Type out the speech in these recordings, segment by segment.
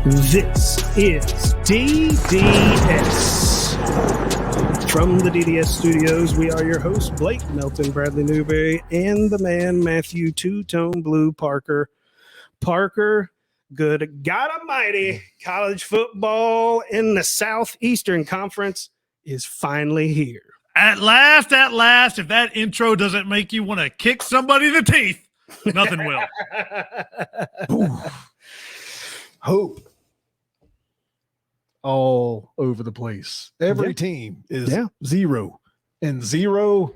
This is DDS. From the DDS studios, we are your hosts, Blake Melton, Bradley Newberry, and the man, Matthew Two-Tone Blue Parker. Parker, good God almighty, college football in the Southeastern Conference is finally here. At last, if that intro doesn't make you want to kick somebody in the teeth, nothing will. Hope all over the place. Every team is 0 and 0.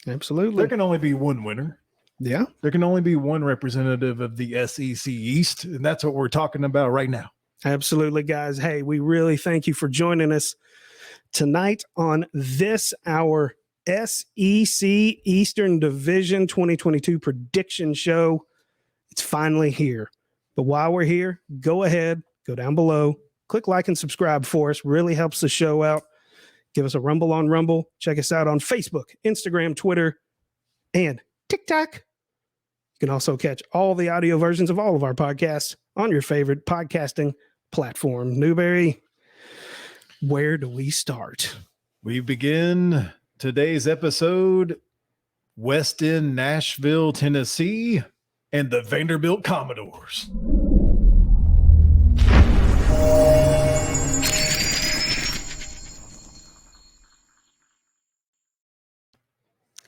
Absolutely. There can only be one winner. Yeah. There can only be one representative of the SEC East, and that's what we're talking about right now. Absolutely, guys. Hey, we really thank you for joining us tonight on this, our SEC Eastern Division 2022 prediction show. It's finally here. But while we're here, go ahead, go down below, click like and subscribe for us. Really helps the show out. Give us a rumble on Rumble. Check us out on Facebook, Instagram, Twitter, and TikTok. You can also catch all the audio versions of all of our podcasts on your favorite podcasting platform. Newberry, where do we start? We begin today's episode West End, Nashville, Tennessee, and the Vanderbilt Commodores.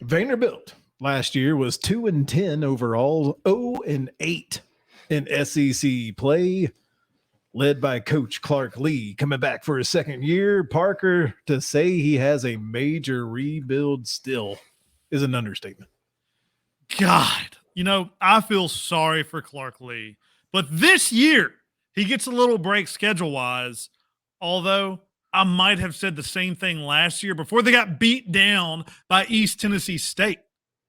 Vanderbilt last year was 2-10 overall, 0-8 in SEC play, led by Coach Clark Lee, coming back for his second year. Parker, to say he has a major rebuild still is an understatement. God, I feel sorry for Clark Lee. But this year, he gets a little break schedule-wise, although I might have said the same thing last year before they got beat down by East Tennessee State.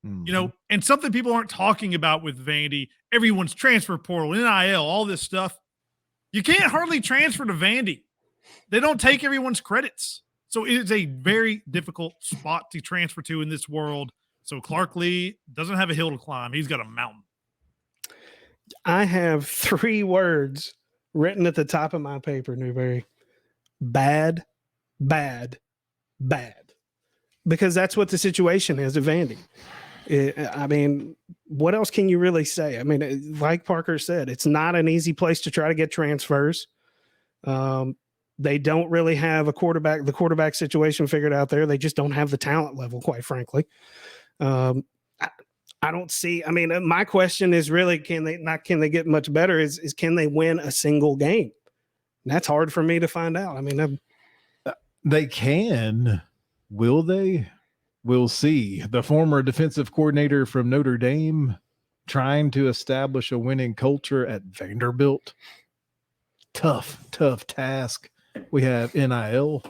Mm-hmm. And something people aren't talking about with Vandy, everyone's transfer portal, NIL, all this stuff. You can't hardly transfer to Vandy. They don't take everyone's credits. So it is a very difficult spot to transfer to in this world. So Clark Lee doesn't have a hill to climb. He's got a mountain. I have 3 words written at the top of my paper, Newberry. Bad, bad, bad. Because that's what the situation is at Vandy. What else can you really say? Like Parker said, it's not an easy place to try to get transfers. They don't really have the quarterback situation figured out there. They just don't have the talent level, quite frankly. I don't see. My question is really, can they get much better? Is can they win a single game? And that's hard for me to find out. They can. Will they? We'll see. The former defensive coordinator from Notre Dame trying to establish a winning culture at Vanderbilt. Tough task. We have NIL.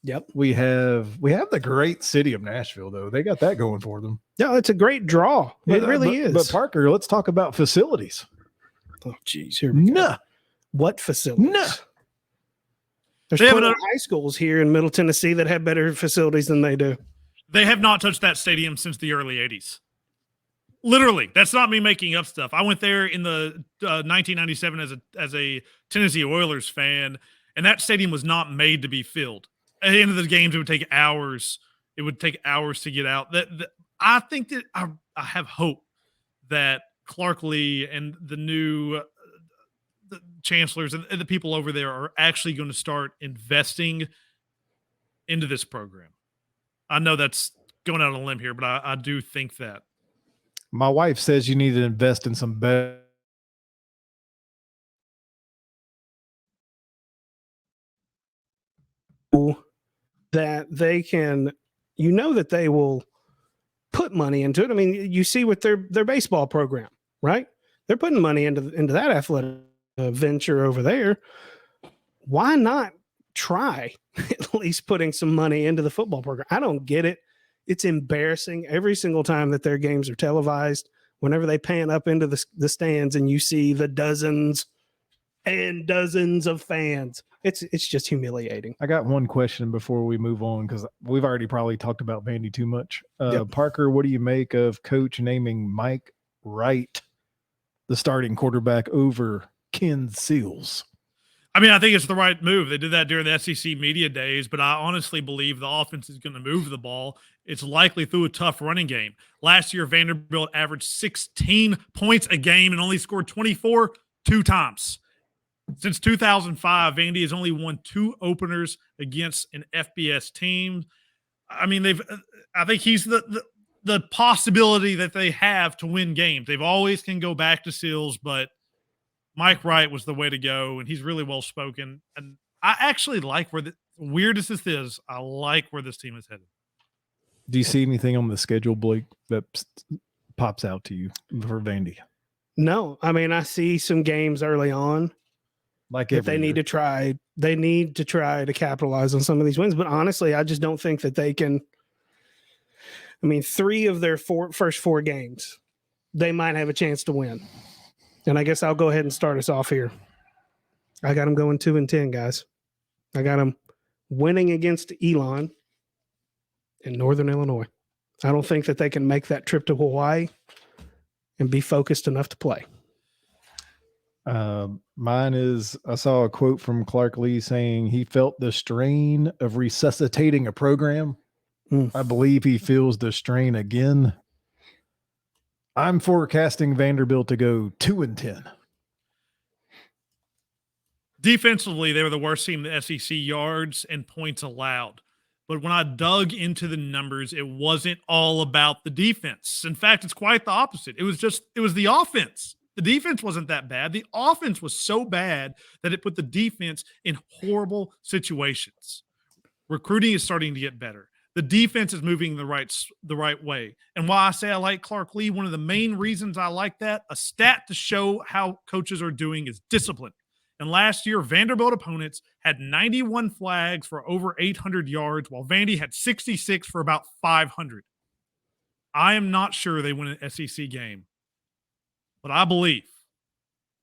Yep. We have the great city of Nashville, though. They got that going for them. Yeah, it's a great draw. It really is. But Parker, let's talk about facilities. Oh, geez. Here we go. What facilities? No. There's plenty of high schools here in Middle Tennessee that have better facilities than they do. They have not touched that stadium since the early 80s. Literally. That's not me making up stuff. I went there in the 1997 as a Tennessee Oilers fan, and that stadium was not made to be filled. At the end of the games, it would take hours. It would take hours to get out. I think that I have hope that Clark Lee and the new the chancellors and the people over there are actually going to start investing into this program. I know that's going out on a limb here, but I do think that. My wife says you need to invest in some better. That they can, that they will put money into it. You see with their baseball program, right? They're putting money into that athletic venture over there. Why not try at least putting some money into the football program? I don't get it. It's embarrassing every single time that their games are televised. Whenever they pan up into the stands and you see the dozens and dozens of fans, it's just humiliating. I got one question before we move on, because we've already probably talked about Vandy too much. Yep. Parker, what do you make of coach naming Mike Wright the starting quarterback over Ken Seals? I mean, I think it's the right move. They did that during the SEC media days, but I honestly believe the offense is going to move the ball. It's likely through a tough running game. Last year, Vanderbilt averaged 16 points a game and only scored 24 two times. Since 2005, Vandy has only won 2 openers against an FBS team. I mean, I think he's the possibility that they have to win games. They've always can go back to Seals, but Mike Wright was the way to go, and he's really well spoken. And I actually like where weird as this is, I like where this team is headed. Do you see anything on the schedule, Blake, that pops out to you for Vandy? No, I mean, I see some games early on Like that they need to try. They need to try to capitalize on some of these wins, but honestly, I just don't think that they can. I mean, 3 of their first 4 games, they might have a chance to win. And I guess I'll go ahead and start us off here. I got them going 2-10, guys. I got them winning against Elon in Northern Illinois. I don't think that they can make that trip to Hawaii and be focused enough to play. Mine is, I saw a quote from Clark Lee saying he felt the strain of resuscitating a program. I believe he feels the strain again. I'm forecasting Vanderbilt to go 2-10. Defensively, they were the worst team in the SEC yards and points allowed. But when I dug into the numbers, it wasn't all about the defense. In fact, it's quite the opposite. It was the offense. The defense wasn't that bad. The offense was so bad that it put the defense in horrible situations. Recruiting is starting to get better. The defense is moving the right way. And why I say I like Clark Lee, one of the main reasons I like that, a stat to show how coaches are doing is discipline. And last year, Vanderbilt opponents had 91 flags for over 800 yards, while Vandy had 66 for about 500. I am not sure they win an SEC game, but I believe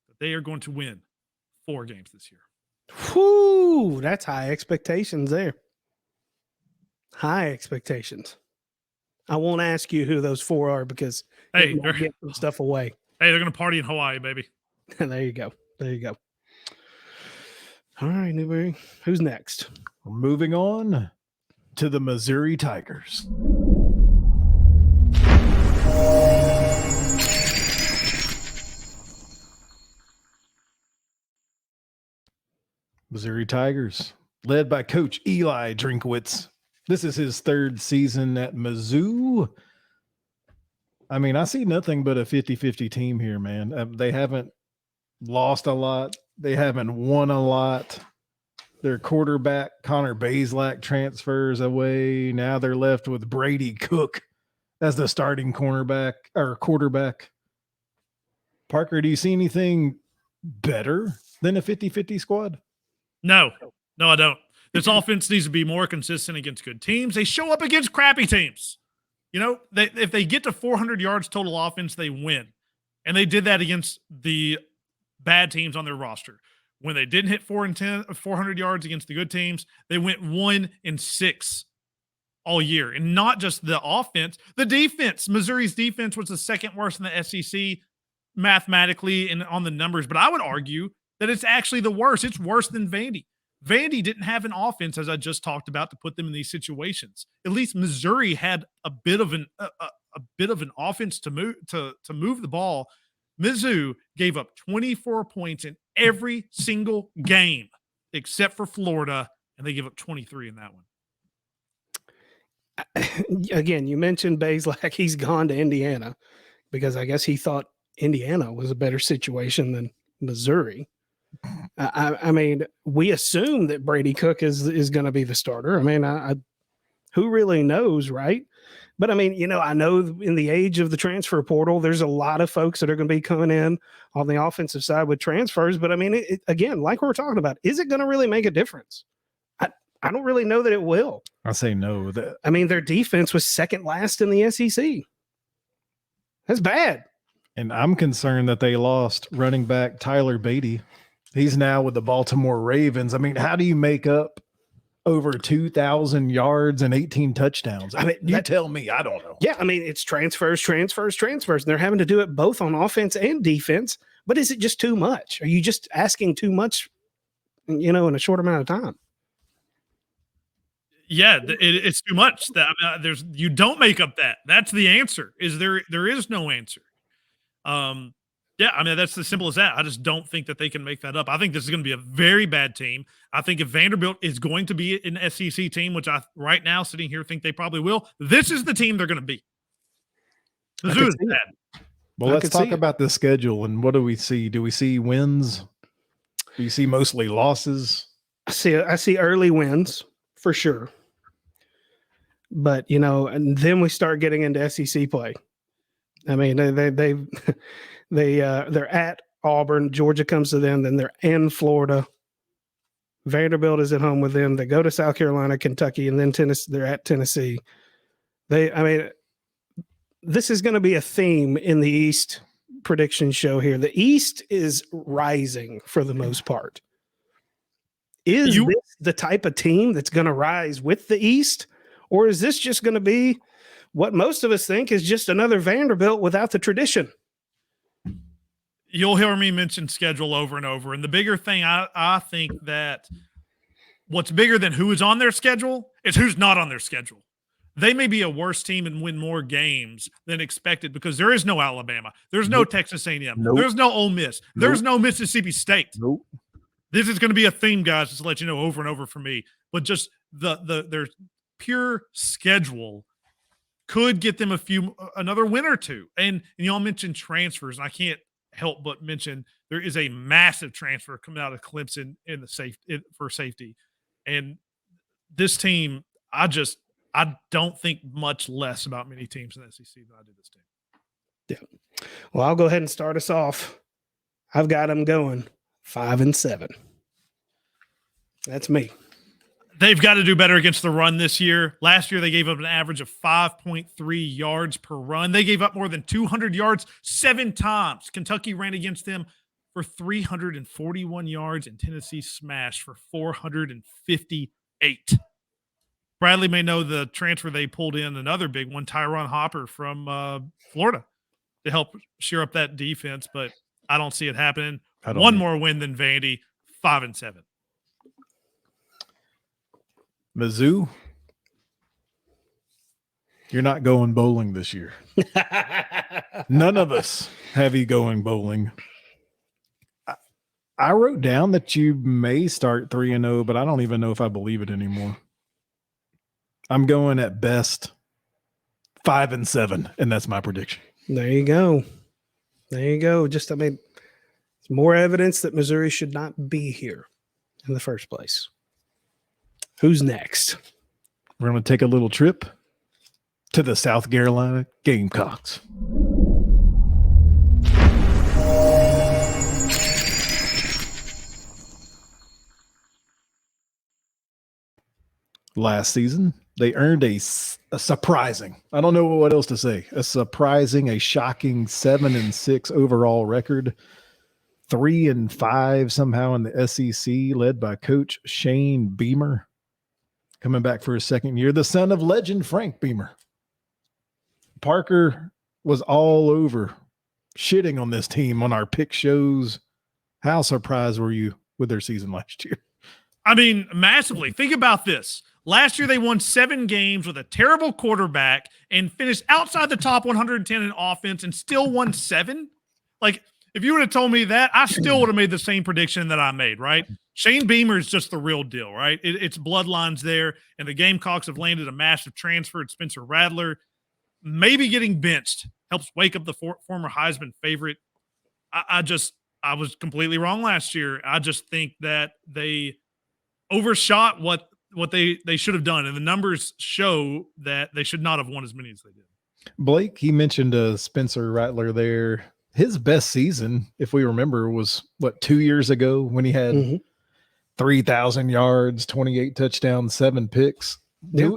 that they are going to win 4 games this year. Whoo, that's high expectations there. High expectations. I won't ask you who those 4 are because hey, you get some stuff away. Hey, they're going to party in Hawaii, baby. There you go. There you go. All right, Newberry. Who's next? We're moving on to the Missouri Tigers. Missouri Tigers, led by Coach Eli Drinkwitz. This is his 3rd season at Mizzou. I mean, I see nothing but a 50-50 team here, man. They haven't lost a lot. They haven't won a lot. Their quarterback, Connor Bazelak, transfers away. Now they're left with Brady Cook as the starting cornerback or quarterback. Parker, do you see anything better than a 50-50 squad? No, I don't. This offense needs to be more consistent against good teams. They show up against crappy teams. You know, if they get to 400 yards total offense, they win. And they did that against the bad teams on their roster. When they didn't hit 400 yards against the good teams, they went 1-6 all year. And not just the offense, the defense. Missouri's defense was the 2nd worst in the SEC mathematically and on the numbers. But I would argue that it's actually the worst. It's worse than Vandy. Vandy didn't have an offense, as I just talked about, to put them in these situations. At least Missouri had a bit of an offense to move the ball. Mizzou gave up 24 points in every single game except for Florida, and they give up 23 in that one. Again, you mentioned Bazelak. He's gone to Indiana because I guess he thought Indiana was a better situation than Missouri. I mean, we assume that Brady Cook is going to be the starter. I mean, who really knows, right? But I mean, you know, I know in the age of the transfer portal, there's a lot of folks that are going to be coming in on the offensive side with transfers. But I mean, again, like we were talking about, is it going to really make a difference? I don't really know that it will. I say no. I mean, their defense was 2nd last in the SEC. That's bad. And I'm concerned that they lost running back Tyler Beatty. He's now with the Baltimore Ravens. I mean, how do you make up over 2,000 yards and 18 touchdowns? I mean, you tell me. I don't know. Yeah, I mean, it's transfers. And they're having to do it both on offense and defense. But is it just too much? Are you just asking too much in a short amount of time. Yeah, it's too much. That you don't make up that. That's the answer. There is no answer. Yeah, I mean, that's as simple as that. I just don't think that they can make that up. I think this is going to be a very bad team. I think if Vanderbilt is going to be an SEC team, which I right now sitting here think they probably will, this is the team they're going to be. Mizzou is bad. Well, let's talk about the schedule and what do we see? Do we see wins? Do you see mostly losses? I see early wins for sure. But, and then we start getting into SEC play. I mean, they're at Auburn. Georgia comes to them. Then they're in Florida. Vanderbilt is at home with them. They go to South Carolina, Kentucky, and then Tennessee. They're at Tennessee. This is going to be a theme in the East prediction show here. The East is rising for the most part. Is this the type of team that's going to rise with the East? Or is this just going to be what most of us think is just another Vanderbilt without the tradition? You'll hear me mention schedule over and over. And the bigger thing, I think that what's bigger than who is on their schedule is who's not on their schedule. They may be a worse team and win more games than expected because there is no Alabama. There's no Texas A&M. Nope. There's no Ole Miss. Nope. There's no Mississippi State. Nope. This is going to be a theme, guys, just to let you know over and over for me. But just their pure schedule could get them another win or two. And y'all mentioned transfers, and I can't help but mention there is a massive transfer coming out of Clemson in the for safety. And this team, I don't think much less about many teams in the SEC than I do this team. Yeah. Well, I'll go ahead and start us off. I've got them going 5-7. That's me. They've got to do better against the run this year. Last year, they gave up an average of 5.3 yards per run. They gave up more than 200 yards 7 times. Kentucky ran against them for 341 yards, and Tennessee smashed for 458. Bradley may know the transfer they pulled in, another big one, Tyron Hopper from Florida, to help sheer up that defense, but I don't see it happening. One more win than Vandy, 5-7. Mizzou, you're not going bowling this year. None of us have you going bowling. I wrote down that you may start 3-0, but I don't even know if I believe it anymore. I'm going at best 5-7, and that's my prediction. There you go. Just, it's more evidence that Missouri should not be here in the first place. Who's next? We're going to take a little trip to the South Carolina Gamecocks. Last season, they earned a surprising, I don't know what else to say, a shocking 7-6 overall record. 3-5 somehow in the SEC, led by Coach Shane Beamer, coming back for his second year, the son of legend Frank Beamer. Parker was all over shitting on this team on our pick shows. How surprised were you with their season last year? I mean, massively. Think about this. Last year, they won 7 games with a terrible quarterback and finished outside the top 110 in offense and still won 7. Like, if you would have told me that, I still would have made the same prediction that I made, right? Shane Beamer is just the real deal, right? It's bloodlines there, and the Gamecocks have landed a massive transfer at Spencer Rattler. Maybe getting benched helps wake up the former Heisman favorite. I was completely wrong last year. I just think that they overshot what they should have done, and the numbers show that they should not have won as many as they did. Blake, he mentioned Spencer Rattler there. His best season, if we remember, was 2 years ago when he had 3,000 yards, 28 touchdowns, 7 picks. Yeah.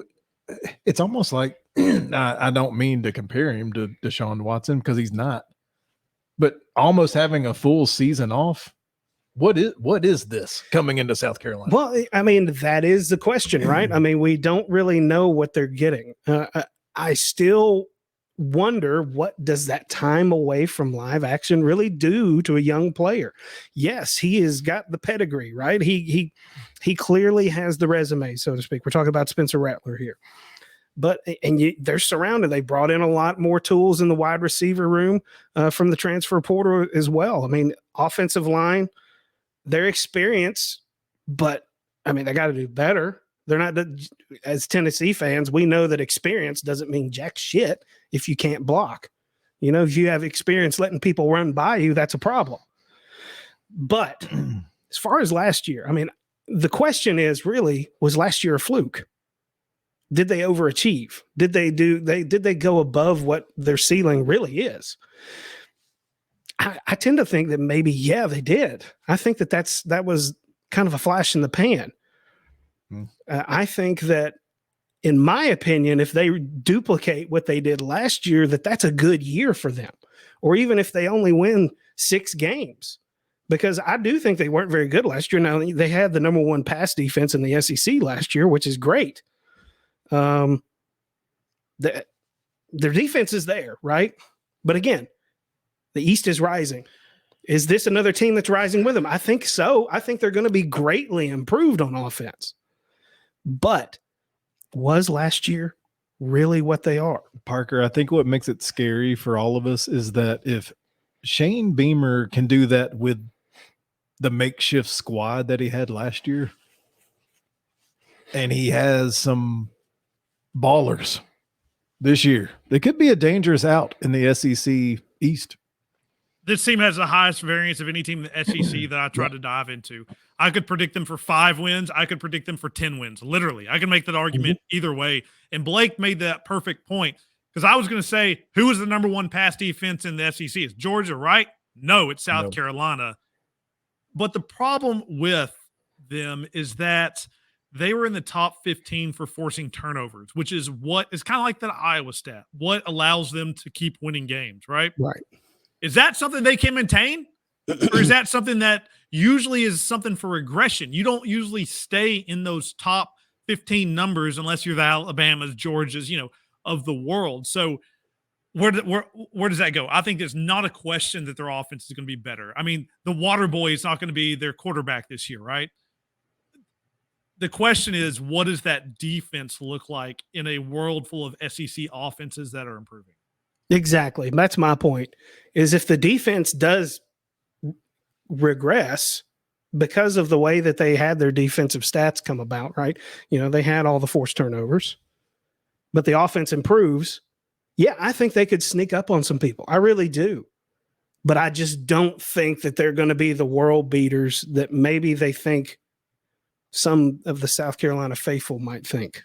It's almost like I don't mean to compare him to Deshaun Watson because he's not, but almost having a full season off. What is this coming into South Carolina? Well, I mean, that is the question, right? I mean, we don't really know what they're getting. I still wonder, what does that time away from live action really do to a young player? Yes, he has got the pedigree, right? He clearly has the resume, so to speak. We're talking about Spencer Rattler here. But they're surrounded. They brought in a lot more tools in the wide receiver room from the transfer portal as well. I mean, offensive line, their experience, but I mean, they got to do better. They're not, as Tennessee fans, we know that experience doesn't mean jack shit if you can't block. You know, if you have experience letting people run by you, that's a problem. But as far as last year, I mean, the question is really, was last year a fluke? Did they overachieve? Did they go above what their ceiling really is? I tend to think that maybe, yeah, they did. I think that was kind of a flash in the pan. I think that, in my opinion, if they duplicate what they did last year, that's a good year for them. Or even if they only win 6 games, because I do think they weren't very good last year. Now, they had the number 1 pass defense in the SEC last year, which is great. Their defense is there, right? But again, the East is rising. Is this another team that's rising with them? I think so. I think they're going to be greatly improved on offense. But was last year really what they are? Parker, I think what makes it scary for all of us is that if Shane Beamer can do that with the makeshift squad that he had last year, and he has some ballers this year, they could be a dangerous out in the SEC East. This team has the highest variance of any team in the SEC that I tried to dive into. I could predict them for 5 wins. I could predict them for 10 wins. Literally, I can make that argument either way. And Blake made that perfect point, because I was going to say, who is the number 1 pass defense in the SEC? It's Georgia, right? No, it's South Carolina. But the problem with them is that they were in the top 15 for forcing turnovers, which is what is kind of like that Iowa stat. What allows them to keep winning games, right? Right. Is that something they can maintain? Or is that something that usually is something for regression? You don't usually stay in those top 15 numbers unless you're the Alabamas, Georgias, of the world. So where does that go? I think there's not a question that their offense is going to be better. I mean, the water boy is not going to be their quarterback this year, right? The question is, what does that defense look like in a world full of SEC offenses that are improving? Exactly. That's my point, is if the defense does regress because of the way that they had their defensive stats come about, right? They had all the forced turnovers, but the offense improves. Yeah, I think they could sneak up on some people. I really do. But I just don't think that they're going to be the world beaters that maybe they think some of the South Carolina faithful might think.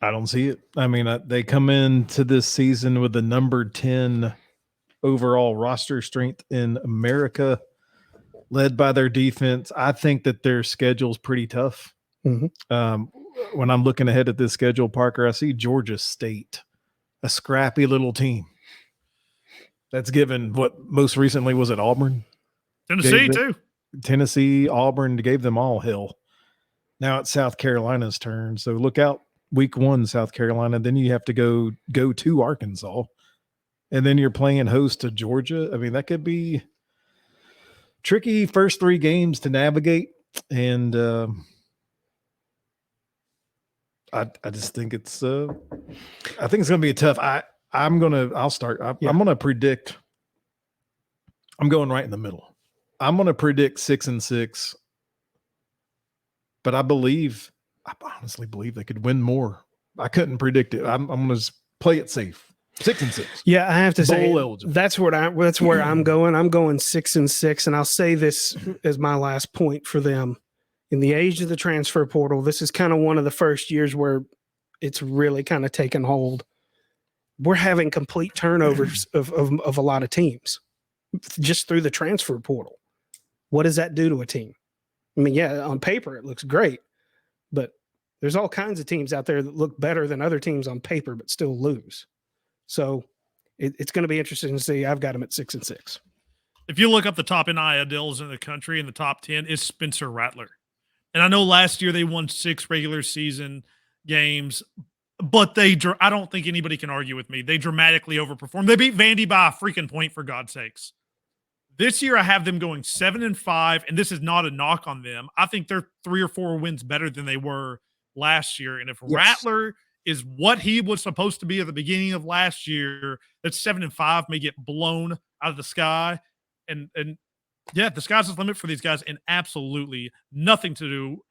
I don't see it. I mean, they come into this season with the number 10 overall roster strength in America, led by their defense. I think that their schedule is pretty tough. When I'm looking ahead at this schedule, Parker, I see Georgia State, a scrappy little team. That's given what most recently was at Auburn. Tennessee, too. Tennessee, Auburn gave them all hell. Now it's South Carolina's turn. So look out. Week 1, South Carolina. Then you have to go to Arkansas. And then you're playing host to Georgia. I mean, that could be tricky first 3 games to navigate. And I just think it's I think it's going to be a tough. I'll start. I'm going to predict. I'm going right in the middle. I'm going to predict 6-6. But I honestly believe they could win more. I couldn't predict it. I'm going to play it safe. 6-6. Yeah, I have to say eligible. That's where I'm going. I'm going 6-6, and I'll say this as my last point for them. In the age of the transfer portal, this is kind of one of the first years where it's really kind of taken hold. We're having complete turnovers of a lot of teams just through the transfer portal. What does that do to a team? I mean, yeah, on paper it looks great, but there's all kinds of teams out there that look better than other teams on paper but still lose. So it's going to be interesting to see. I've got them at 6-6. If you look up the top NIL deals in the country in the top 10, it's Spencer Rattler. And I know last year they won 6 regular season games, but I don't think anybody can argue with me. They dramatically overperformed. They beat Vandy by a freaking point, for God's sakes. This year, I have them going 7-5, and this is not a knock on them. I think they're 3 or 4 wins better than they were last year. And if Rattler is what he was supposed to be at the beginning of last year, that 7-5 may get blown out of the sky. And yeah, the sky's the limit for these guys, and absolutely nothing to do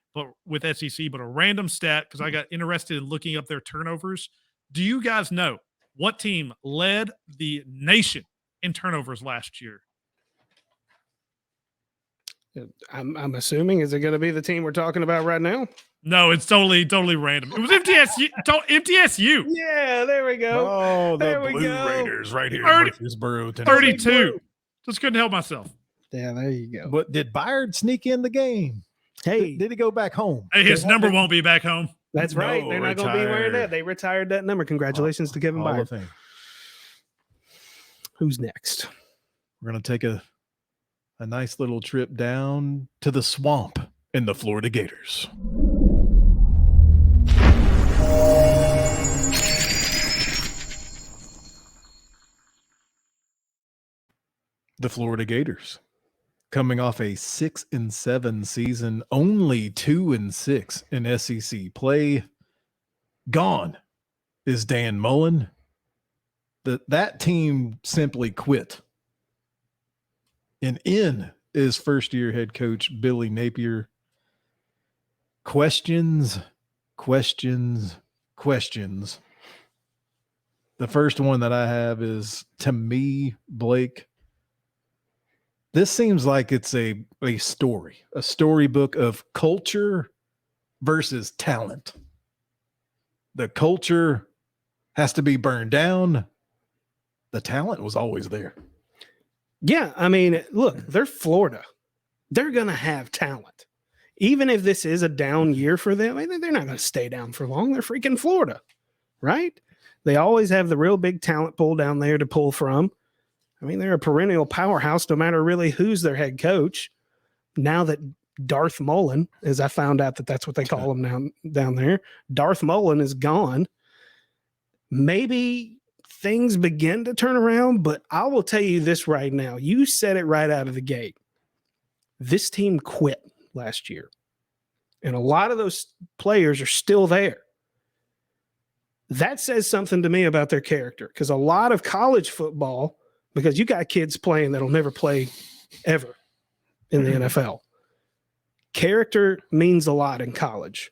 with SEC, but a random stat, because I got interested in looking up their turnovers. Do you guys know what team led the nation in turnovers last year? I'm assuming, is it going to be the team we're talking about right now? No, it's totally random. It was MTSU. MTSU. Yeah, there we go. Oh, there the we Blue go. Raiders right here 30, in Murfreesboro, Tennessee. 32. Just couldn't help myself. Yeah, there you go. But did Byard sneak in the game? Hey, Did he go back home? Hey, his number won't be back home. that's right. They're not going to be wearing that. They retired that number. Congratulations to Kevin Hall of Byard. Fame. Who's next? We're going to take a nice little trip down to the swamp in the Florida Gators. The Florida Gators, coming off a 6-7 season, only 2-6 in SEC play. Gone is Dan Mullen. That team simply quit. And in is first-year head coach Billy Napier. Questions. The first one that I have is, to me, Blake, this seems like it's a storybook of culture versus talent. The culture has to be burned down. The talent was always there. Yeah, I mean, look, they're Florida. They're going to have talent. Even if this is a down year for them, they're not going to stay down for long. They're freaking Florida, right? They always have the real big talent pool down there to pull from. I mean, they're a perennial powerhouse no matter really who's their head coach. Now that Darth Mullen, as I found out that's what they call him now down there, Darth Mullen is gone. Maybe things begin to turn around, but I will tell you this right now. You said it right out of the gate. This team quit last year, and a lot of those players are still there. That says something to me about their character, because a lot of college football, because you got kids playing that'll never play ever in the NFL. Character means a lot in college.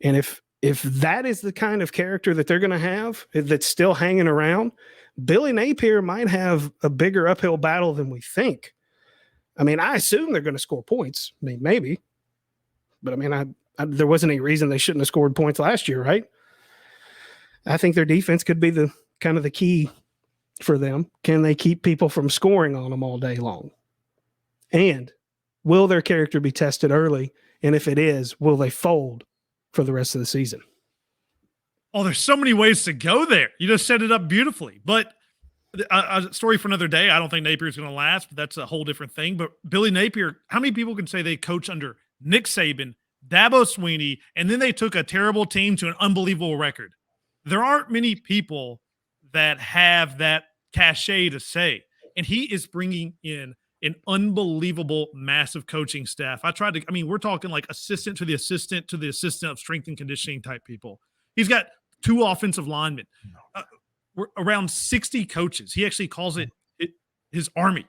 And if that is the kind of character that they're going to have that's still hanging around, Billy Napier might have a bigger uphill battle than we think. I mean, I assume they're going to score points. I mean, maybe. But I mean, there wasn't any reason they shouldn't have scored points last year, right? I think their defense could be the kind of the key for them. Can they keep people from scoring on them all day long? And will their character be tested early? And if it is, will they fold for the rest of the season? Oh, there's so many ways to go there. You just set it up beautifully. But a story for another day. I don't think Napier's going to last, but that's a whole different thing. But Billy Napier, how many people can say they coach under Nick Saban, Dabo Swinney, and then they took a terrible team to an unbelievable record? There aren't many people that have that cachet to say. And he is bringing in an unbelievable, massive coaching staff. We're talking like assistant to the assistant of strength and conditioning type people. He's got 2 offensive linemen, we're around 60 coaches. He actually calls it his army.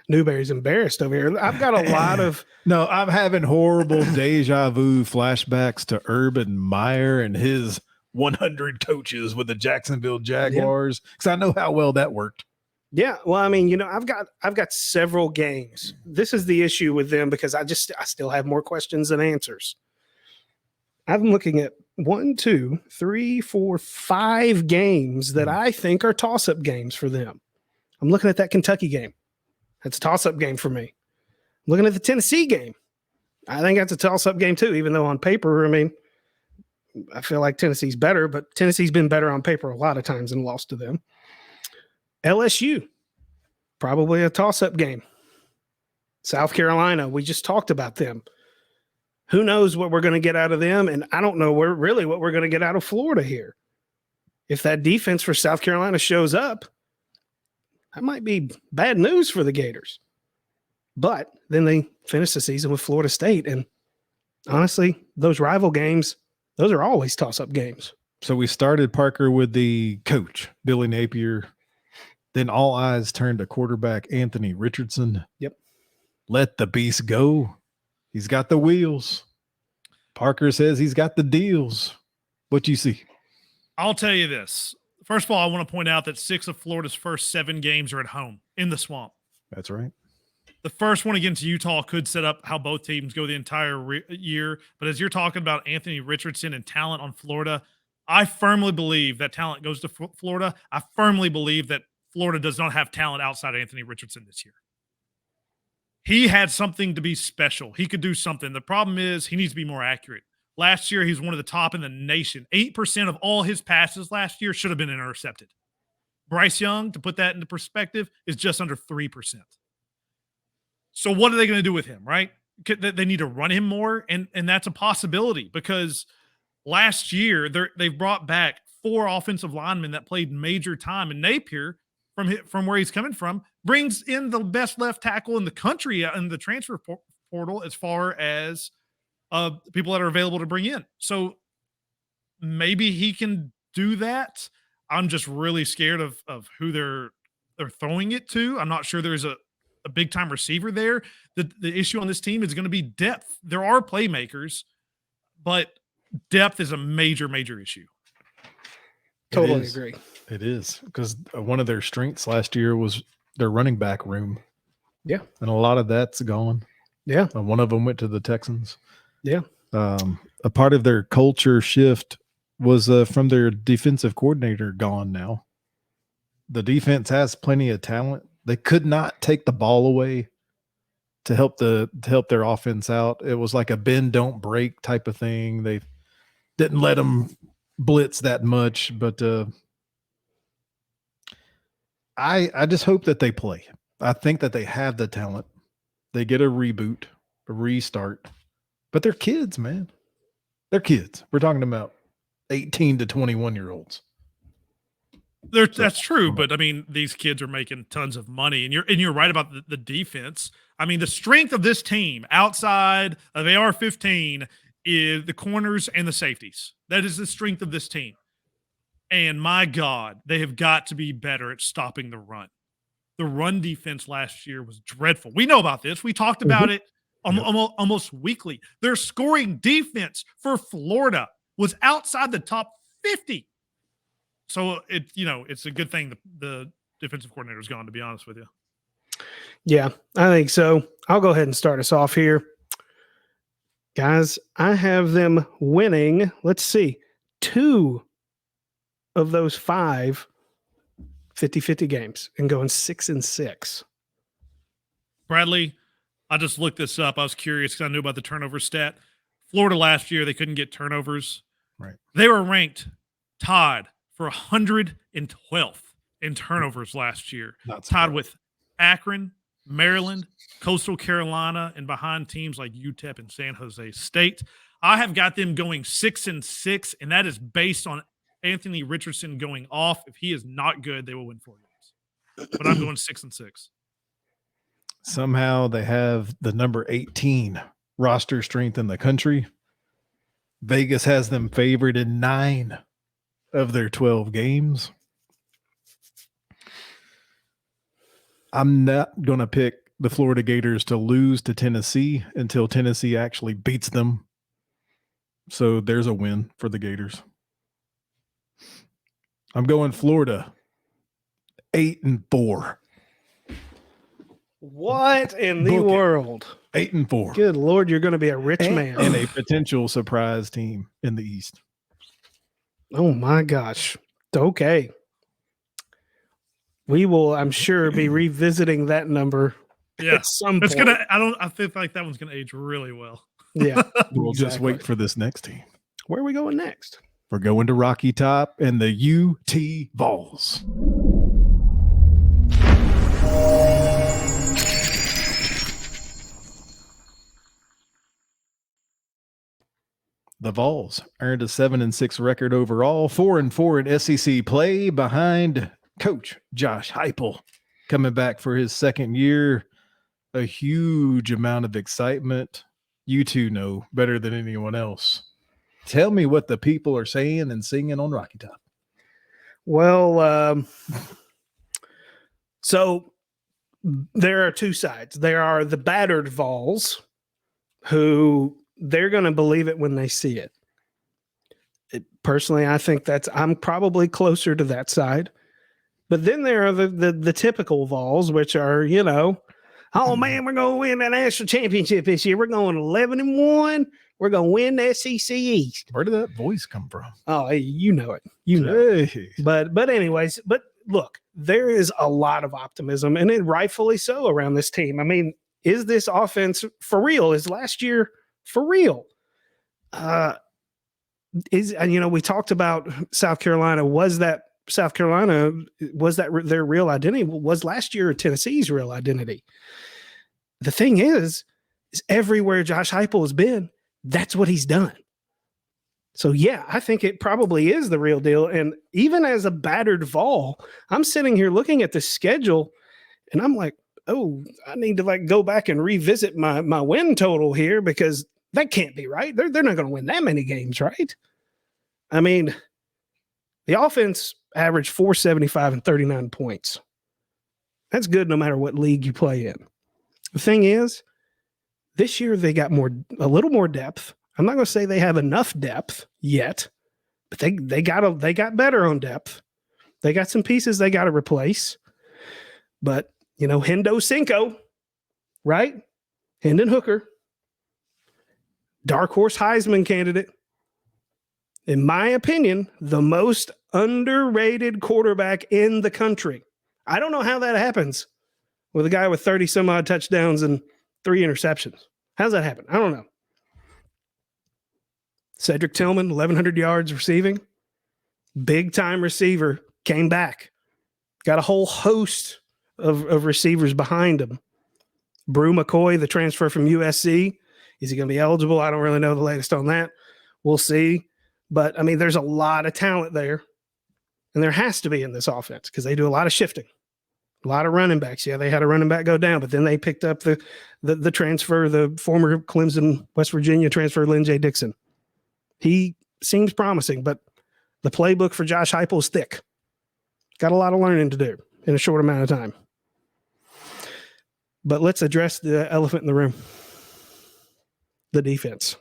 Newberry's embarrassed over here. I've got a lot of No, I'm having horrible deja vu flashbacks to Urban Meyer and his 100 coaches with the Jacksonville Jaguars, because I know how well that worked. Yeah, well, I mean, I've got several games. This is the issue with them, because I still have more questions than answers. I'm looking at 1, 2, 3, 4, 5 games that I think are toss-up games for them. I'm looking at that Kentucky game. That's a toss-up game for me. I'm looking at the Tennessee game. I think that's a toss-up game too, even though on paper, I mean, I feel like Tennessee's better, but Tennessee's been better on paper a lot of times and lost to them. LSU, probably a toss-up game. South Carolina, we just talked about them. who knows what we're going to get out of them? And I don't know what we're going to get out of Florida here. If that defense for South Carolina shows up, that might be bad news for the Gators. But then they finish the season with Florida State. And honestly, those rival games, those are always toss-up games. So we started, Parker, with the coach, Billy Napier. Then all eyes turned to quarterback Anthony Richardson. Yep. Let the beast go. He's got the wheels. Parker says he's got the deals. What you see? I'll tell you this. First of all, I want to point out that 6 of Florida's first 7 games are at home in the Swamp. That's right. The first one against Utah could set up how both teams go the entire year. But as you're talking about Anthony Richardson and talent on Florida, I firmly believe that talent goes to Florida. I firmly believe that Florida does not have talent outside Anthony Richardson this year. He had something to be special. He could do something. The problem is he needs to be more accurate. Last year, he was one of the top in the nation. 8% of all his passes last year should have been intercepted. Bryce Young, to put that into perspective, is just under 3%. So what are they going to do with him, right? They need to run him more, and that's a possibility because last year they've brought back 4 offensive linemen that played major time, and Napier, from where he's coming from, brings in the best left tackle in the country in the transfer portal as far as people that are available to bring in. So maybe he can do that. I'm just really scared of who they're throwing it to. I'm not sure there's a big time receiver there. The issue on this team is going to be depth. There are playmakers, but depth is a major, major issue. Totally agree. It is, because one of their strengths last year was their running back room. Yeah. And a lot of that's gone. Yeah. One of them went to the Texans. Yeah. A part of their culture shift was from their defensive coordinator gone now. The defense has plenty of talent. They could not take the ball away to help their offense out. It was like a bend, don't break type of thing. They didn't let them blitz that much, but I just hope that they play. I think that they have the talent. They get a reboot, a restart, but they're kids, man. They're kids. We're talking about 18 to 21-year-olds. That's true, but I mean, these kids are making tons of money, and you're right about the defense. I mean, the strength of this team outside of AR-15 is the corners and the safeties. That is the strength of this team. And my God, they have got to be better at stopping the run. The run defense last year was dreadful. We know about this. We talked about it almost weekly. Their scoring defense for Florida was outside the top 50. So it's a good thing the defensive coordinator is gone, to be honest with you. Yeah, I think so. I'll go ahead and start us off here. Guys, I have them winning, let's see, 2 of those 5 50-50 games and going 6-6. Bradley, I just looked this up. I was curious because I knew about the turnover stat. Florida last year, they couldn't get turnovers. Right. They were tied for 112th in turnovers last year. Tied with Akron, Maryland, Coastal Carolina, and behind teams like UTEP and San Jose State. I have got them going 6-6, and that is based on Anthony Richardson going off. If he is not good, they will win 4 games. But I'm going 6-6. Somehow they have the number 18 roster strength in the country. Vegas has them favored in 9 of their 12 games. I'm not going to pick the Florida Gators to lose to Tennessee until Tennessee actually beats them. So there's a win for the Gators. I'm going Florida 8-4. What in the world? 8-4. Good Lord, you're going to be a rich man. And a potential surprise team in the East. Oh my gosh. Okay. We will, I'm sure, be revisiting that number at some point. I feel like that one's gonna age really well. Yeah. We'll just wait for this next team. Where are we going next? We're going to Rocky Top and the UT Vols. The Vols earned a 7-6 record overall, 4-4 in SEC play behind Coach Josh Heupel coming back for his second year. A huge amount of excitement. You two know better than anyone else. Tell me what the people are saying and singing on Rocky Top. Well, so there are two sides. There are the battered Vols who they're going to believe it when they see it. Personally, I think I'm probably closer to that side. But then there are the typical Vols, which are, oh man, we're going to win the national championship this year. We're going 11-1. We're going to win the SEC East. Where did that voice come from? Oh, hey, you know it. You know. Hey. But anyways, look, there is a lot of optimism, and it rightfully so around this team. I mean, is this offense for real? Is last year for real? We talked about South Carolina. Was that their real identity? Was last year Tennessee's real identity? The thing is everywhere Josh Heupel has been, that's what he's done. So yeah, I think it probably is the real deal. And even as a battered Vol, I'm sitting here looking at the schedule, and I'm like, oh, I need to go back and revisit my win total here, because that can't be right. They're not going to win that many games, right? I mean, the offense averaged 475 and 39 points. That's good no matter what league you play in. The thing is, this year they got a little more depth. I'm not going to say they have enough depth yet, but they got better on depth. They got some pieces they got to replace. But, Hendo Cinco, right? Hendon Hooker, dark horse Heisman candidate. In my opinion, the most underrated quarterback in the country. I don't know how that happens with a guy with 30 some odd touchdowns and 3 interceptions. How's that happen? I don't know. Cedric Tillman, 1,100 yards receiving. Big time receiver, came back. Got a whole host of receivers behind him. Brew McCoy, the transfer from USC. Is he going to be eligible? I don't really know the latest on that. We'll see. But, I mean, there's a lot of talent there. And there has to be in this offense because they do a lot of shifting. A lot of running backs. Yeah, they had a running back go down, but then they picked up the transfer, the former Clemson, West Virginia transfer, Lynn J. Dixon. He seems promising, but the playbook for Josh Heupel is thick. Got a lot of learning to do in a short amount of time. But let's address the elephant in the room. The defense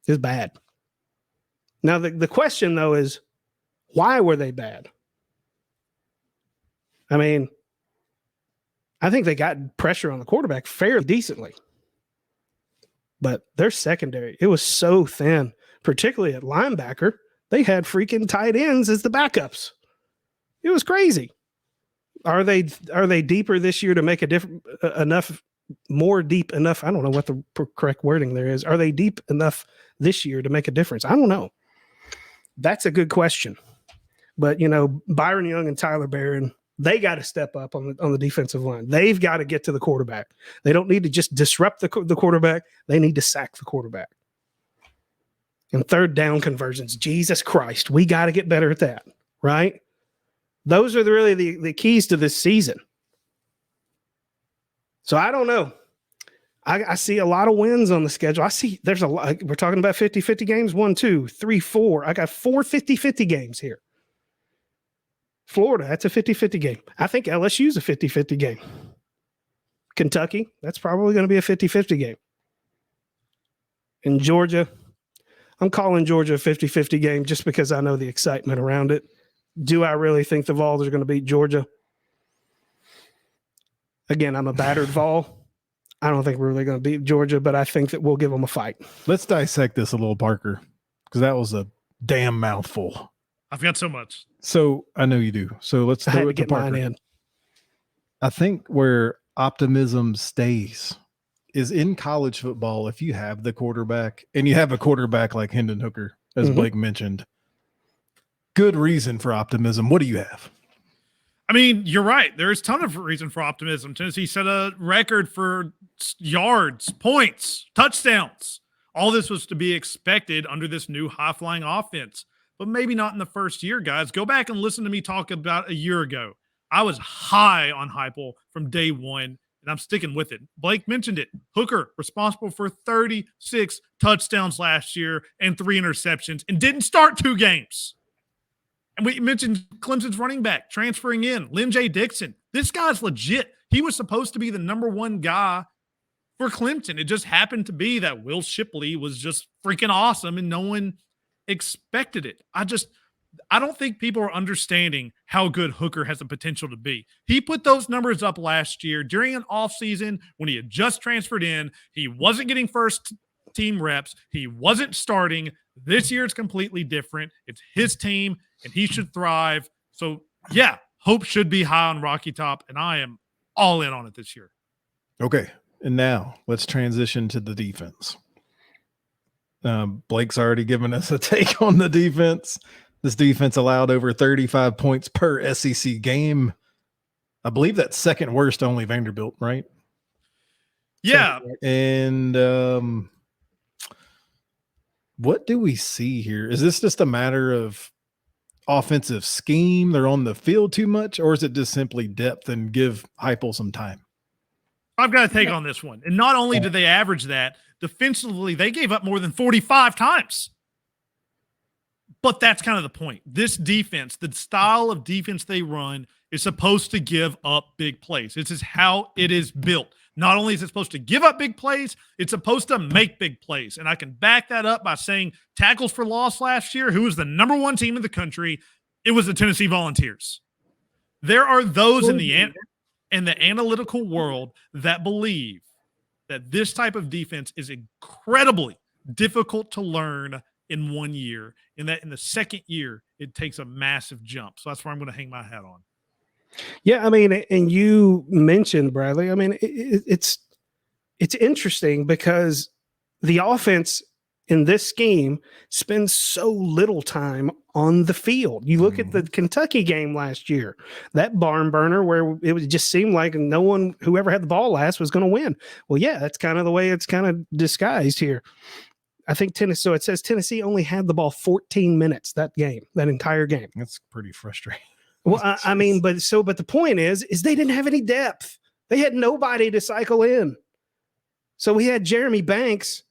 is bad. Now, the question, though, is why were they bad? I mean, I think they got pressure on the quarterback fairly decently. But their secondary, it was so thin, particularly at linebacker. They had freaking tight ends as the backups. It was crazy. Are they deeper this year to make a difference? More deep enough? I don't know what the correct wording there is. Are they deep enough this year to make a difference? I don't know. That's a good question. But, Byron Young and Tyler Barron, they got to step up on the defensive line. They've got to get to the quarterback. They don't need to just disrupt the quarterback. They need to sack the quarterback. And third down conversions, Jesus Christ, we got to get better at that, right? Those are really the keys to this season. So I don't know. I see a lot of wins on the schedule. I see there's a lot. We're talking about 50-50 games. 1, 2, 3, 4. I got 4 50-50 games here. Florida, that's a 50-50 game. I think LSU's a 50-50 game. Kentucky, that's probably going to be a 50-50 game. In Georgia, I'm calling Georgia a 50-50 game just because I know the excitement around it. Do I really think the Vols are going to beat Georgia? Again, I'm a battered Vol. I don't think we're really going to beat Georgia, but I think that we'll give them a fight. Let's dissect this a little, Parker, because that was a damn mouthful. I've got so much. So I know you do. So let's throw it to Parker. Mine in. I think where optimism stays is in college football. If you have the quarterback and you have a quarterback like Hendon Hooker, as Blake mentioned, good reason for optimism. What do you have? I mean, you're right. There's a ton of reason for optimism. Tennessee set a record for yards, points, touchdowns All this was to be expected under this new high-flying offense, but maybe not in the first year, guys. Go back and listen to me talk about a year ago. I was high on Heupel from day one, and I'm sticking with it. Blake mentioned it. Hooker, responsible for 36 touchdowns last year and 3 interceptions, and didn't start 2 games. And we mentioned Clemson's running back transferring in, Lynn J. Dixon. This guy's legit. He was supposed to be the number 1 guy for Clemson. It just happened to be that Will Shipley was just freaking awesome and no one expected it. I don't think people are understanding how good Hooker has the potential to be. He put those numbers up last year during an offseason when he had just transferred in. He wasn't getting first team reps. He wasn't starting. This year it's completely different. It's his team, and he should thrive. So, yeah, hope should be high on Rocky Top, and I am all in on it this year. Okay, and now let's transition to the defense. Blake's already given us a take on the defense. This defense allowed over 35 points per SEC game. I believe that's second worst, only Vanderbilt, right? Yeah. And what do we see here? Is this just a matter of offensive scheme? They're on the field too much, or is it just simply depth and give Heupel some time? I've got a take on this one. And not only did they average that, defensively, they gave up more than 45 times. But that's kind of the point. This defense, the style of defense they run, is supposed to give up big plays. This is how it is built. Not only is it supposed to give up big plays, it's supposed to make big plays. And I can back that up by saying tackles for loss last year, who was the number 1 team in the country, it was the Tennessee Volunteers. There are those in the analytical world that believe that this type of defense is incredibly difficult to learn in 1 year, and that in the second year, it takes a massive jump. So that's where I'm going to hang my hat on. Yeah, I mean, and you mentioned, Bradley, I mean, it's interesting because the offense in this scheme spends so little time on the field. You look at the Kentucky game last year, that barn burner where it just seemed like whoever had the ball last was going to win. Well, yeah, that's kind of the way it's kind of disguised here. I think Tennessee, so it says Tennessee only had the ball 14 minutes that entire game. That's pretty frustrating. Well, I mean, but the point is they didn't have any depth. They had nobody to cycle in. So we had Jeremy Banks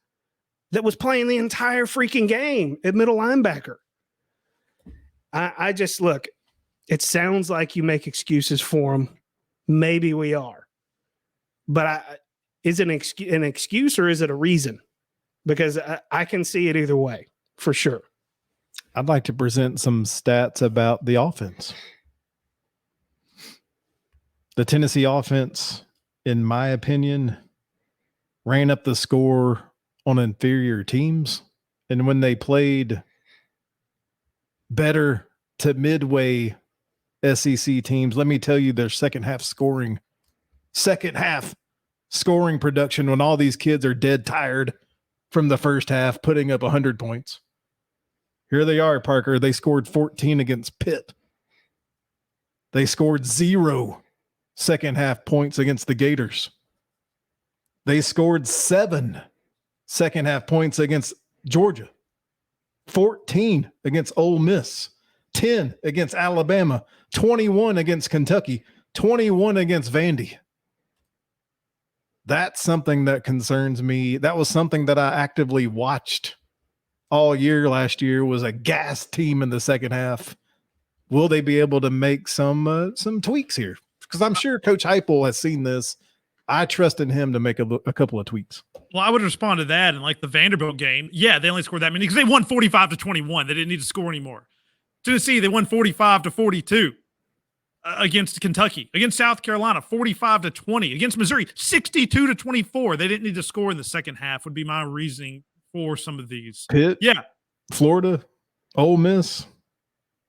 that was playing the entire freaking game at middle linebacker. I just look, it sounds like you make excuses for them. Maybe we are. But is it an excuse or is it a reason? Because I can see it either way, for sure. I'd like to present some stats about the offense. The Tennessee offense, in my opinion, ran up the score on inferior teams. And when they played better to midway SEC teams, let me tell you their second half scoring production when all these kids are dead tired from the first half, putting up 100 points. Here they are, Parker. They scored 14 against Pitt. They scored 0 second half points against the Gators. They scored 7 second half points against Georgia, 14 against Ole Miss, 10 against Alabama, 21 against Kentucky, 21 against Vandy. That's something that concerns me. That was something that I actively watched all year last year, was a gas team in the second half. Will they be able to make some tweaks here? Because I'm sure Coach Heupel has seen this. I trust in him to make a couple of tweaks. Well, I would respond to that. And like the Vanderbilt game, yeah, they only scored that many because they won 45-21. They didn't need to score anymore. Tennessee, they won 45-42 against Kentucky. Against South Carolina, 45-20. Against Missouri, 62-24. They didn't need to score in the second half would be my reasoning for some of these. Pitt, yeah, Florida, Ole Miss,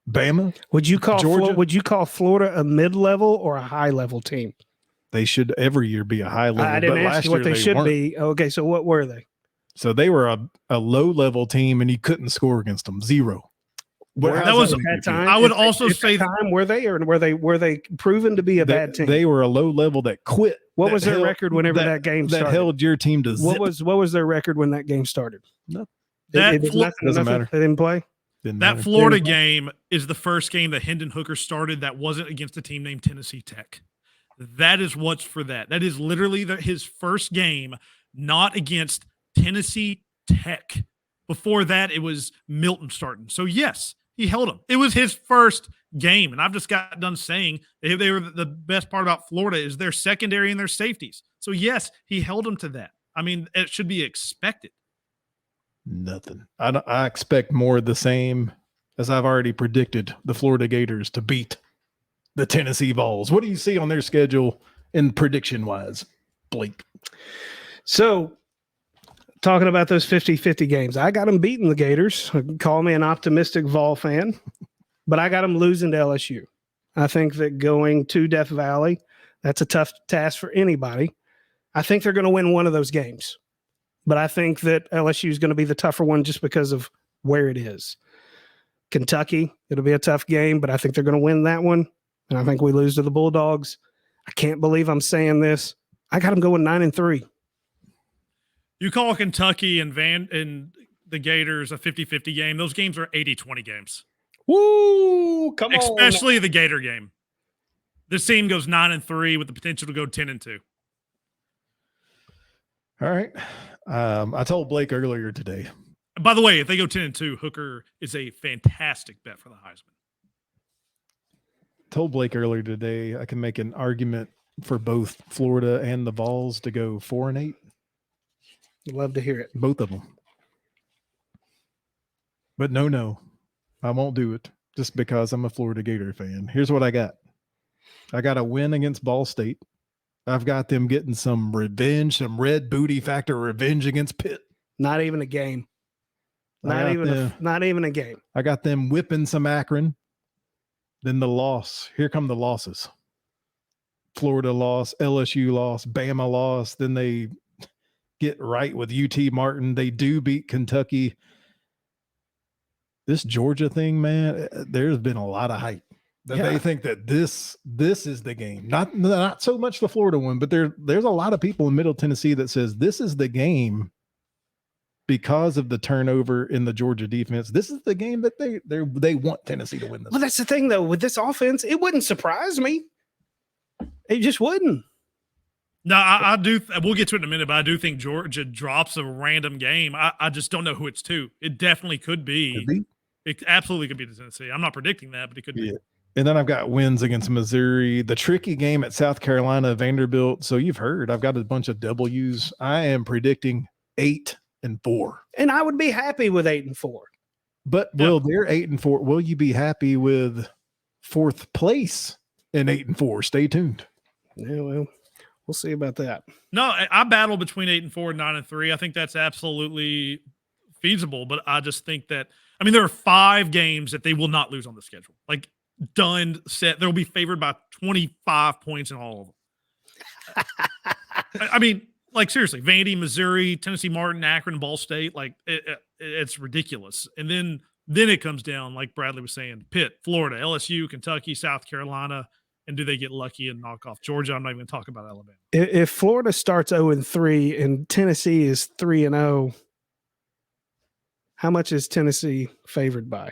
Bama. Would you call Georgia? Florida a mid-level or a high-level team? They should every year be a high level. I didn't ask you what they should be. Okay, so what were they? So they were a low level team, and you couldn't score against them. 0. That was at that time. I would also say time were they proven to be a bad team? They were a low level that quit. What was their record whenever that game started? That held your team to what was their record when that game started? Nothing. Doesn't matter. They didn't play. That Florida game is the first game that Hendon Hooker started that wasn't against a team named Tennessee Tech. That is what's for that. That is literally his first game, not against Tennessee Tech. Before that, it was Milton starting. So, yes, he held them. It was his first game. And I've just got done saying they were the best part about Florida is their secondary and their safeties. So, yes, he held them to that. I mean, it should be expected. Nothing. I expect more of the same as I've already predicted the Florida Gators to beat the Tennessee Vols. What do you see on their schedule in prediction-wise, Blake? So, talking about those 50-50 games, I got them beating the Gators. Call me an optimistic Vol fan, but I got them losing to LSU. I think that going to Death Valley, that's a tough task for anybody. I think they're going to win one of those games. But I think that LSU is going to be the tougher one just because of where it is. Kentucky, it'll be a tough game, but I think they're going to win that one. And I think we lose to the Bulldogs. I can't believe I'm saying this. I got them going 9-3. You call Kentucky and the Gators a 50-50 game. Those games are 80-20 games. Woo! Come on. Especially the Gator game. This team goes 9-3 with the potential to go 10-2. All right. I told Blake earlier today. By the way, if they go 10-2, Hooker is a fantastic bet for the Heisman. Told Blake earlier today I can make an argument for both Florida and the Vols to go 4-8. Love to hear it. Both of them. But no, I won't do it just because I'm a Florida Gator fan. Here's what I got. I got a win against Ball State. I've got them getting some revenge, some red booty factor revenge against Pitt. Not even a game. Not even a game. I got them whipping some Akron. Then the loss. Here come the losses. Florida loss, LSU loss, Bama loss. Then they get right with UT Martin. They do beat Kentucky. This Georgia thing, man, there's been a lot of hype. They think that this is the game. Not so much the Florida one, but there's a lot of people in Middle Tennessee that says this is the game because of the turnover in the Georgia defense. This is the game that they want Tennessee to win this. Well, that's the thing though. With this offense, it wouldn't surprise me. It just wouldn't. No, I do. We'll get to it in a minute, but I do think Georgia drops a random game. I just don't know who it's to. It definitely could be. Could be. It absolutely could be to Tennessee. I'm not predicting that, but it could be. And then I've got wins against Missouri, the tricky game at South Carolina, Vanderbilt. So you've heard I've got a bunch of W's. I am predicting 8-4. And I would be happy with 8-4. But will they're 8-4? Will you be happy with 4th place in 8-4? Stay tuned. Yeah, well, we'll see about that. No, I battle between 8-4 and 9-3. I think that's absolutely feasible, but I just think that there are 5 games that they will not lose on the schedule. Like done, set. They'll be favored by 25 points in all of them. Seriously, Vandy, Missouri, Tennessee Martin, Akron, Ball State, it's ridiculous. And then it comes down, like Bradley was saying, Pitt, Florida, LSU, Kentucky, South Carolina, and do they get lucky and knock off Georgia? I'm not even going to talk about Alabama. If Florida starts 0-3 and Tennessee is 3-0, how much is Tennessee favored by?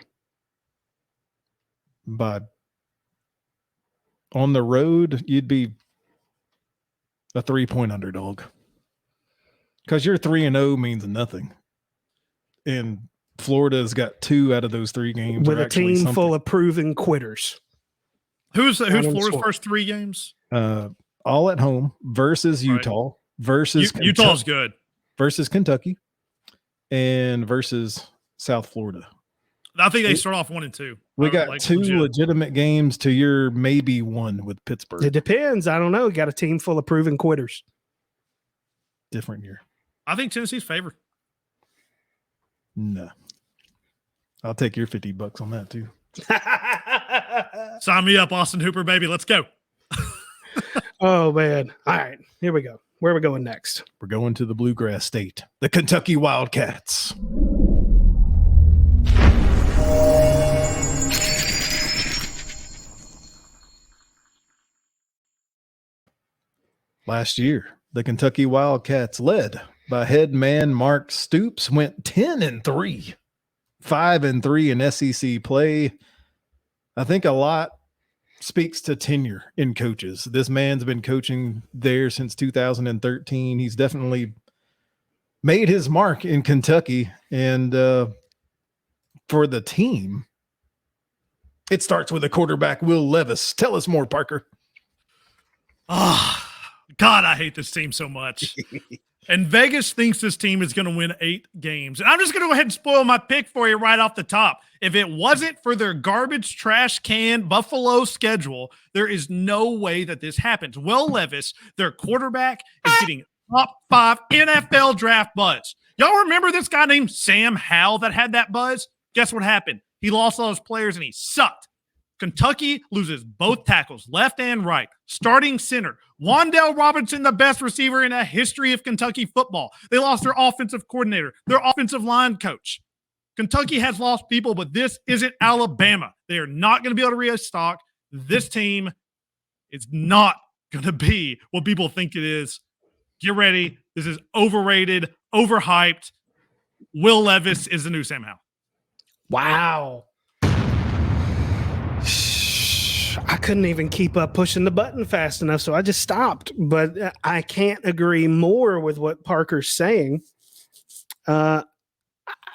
On the road, you'd be a 3-point underdog because your 3-0 means nothing. And Florida's got 2 out of those 3 games with a team full of proven quitters. Who's Florida's first 3 games? All at home versus Utah, versus Utah's good, versus Kentucky, and versus South Florida. I think they start off 1-2. We got 2 legitimate games to your maybe 1 with Pittsburgh. It depends. I don't know. Got a team full of proven quitters. Different year. I think Tennessee's favored. No. I'll take your $50 on that too. Sign me up, Austin Hooper, baby. Let's go. Oh, man. All right. Here we go. Where are we going next? We're going to the Bluegrass State, the Kentucky Wildcats. Last year, the Kentucky Wildcats, led by head man Mark Stoops, went 10-3, 5-3 in SEC play. I think a lot speaks to tenure in coaches. This man's been coaching there since 2013. He's definitely made his mark in Kentucky. And for the team, it starts with a quarterback, Will Levis. Tell us more, Parker. Oh, God, I hate this team so much. And Vegas thinks this team is going to win 8 games. And I'm just going to go ahead and spoil my pick for you right off the top. If it wasn't for their garbage trash can Buffalo schedule, there is no way that this happens. Will Levis, their quarterback, is getting top 5 NFL draft buzz. Y'all remember this guy named Sam Howell that had that buzz? Guess what happened? He lost all his players and he sucked. Kentucky loses both tackles, left and right. Starting center, Wan'Dale Robinson, the best receiver in the history of Kentucky football. They lost their offensive coordinator, their offensive line coach. Kentucky has lost people, but this isn't Alabama. They are not going to be able to restock. This team is not going to be what people think it is. Get ready. This is overrated, overhyped. Will Levis is the new Sam Howell. Wow. I couldn't even keep up pushing the button fast enough, so I just stopped. But I can't agree more with what Parker's saying. I